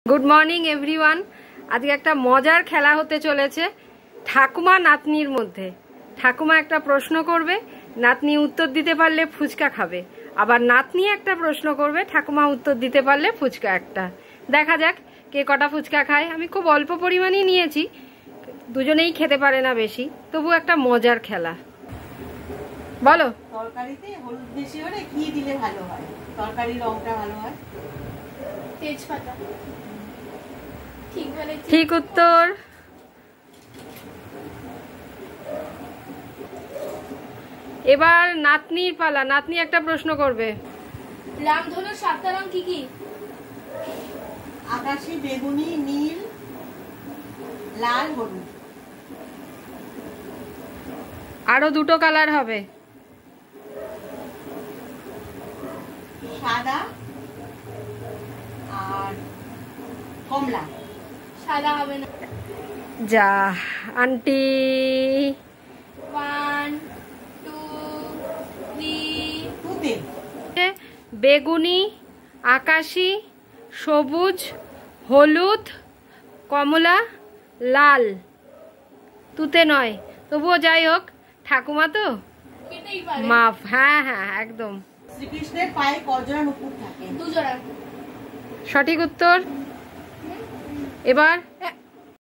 Good morning everyone. আজকে একটা মজার খেলা হতে চলেছে ঠাকুমা নাতনির মধ্যে। ঠাকুমা একটা প্রশ্ন করবে, নাতনি উত্তর দিতে পারলে ফুচকা খাবে, আবার নাতনি একটা প্রশ্ন করবে, ঠাকুমা উত্তর দিতে পারলে ফুচকা একটা। দেখা যাক কে কটা ফুচকা খায়। আমি খুব অল্প পরিমাণেই নিয়েছি, দুজনেই খেতে পারে না বেশি, তবু একটা মজার খেলা। বলো। তরকারিতে হলুদ বেশি হলে কি দিলে ভালো হয়? তরকারির রংটা ভালো হয়। তেজপাতা। ঠিক উত্তর। এবার নাতনির পালা। নাতনি একটা প্রশ্ন করবে। রামধনুর সাতটা রং কি কি? আকাশি, বেগুনি, নীল, লাল, হলুদ। আরো দুটো কালার হবে। সাদা আর কমলা। সাদা হবে না। যা আন্টি। 1 2 3 বেগুনি, আকাশি, সবুজ, হলুদ, কমলা, লাল। তুতে নয়, তবুও যাই হোক, ঠাকুমা তো মাফ। হ্যাঁ হ্যাঁ একদম। শ্রীকৃষ্ণের পায়ে কজোড়া নুপুর থাকে? 2 জোড়া। সঠিক উত্তর। এবার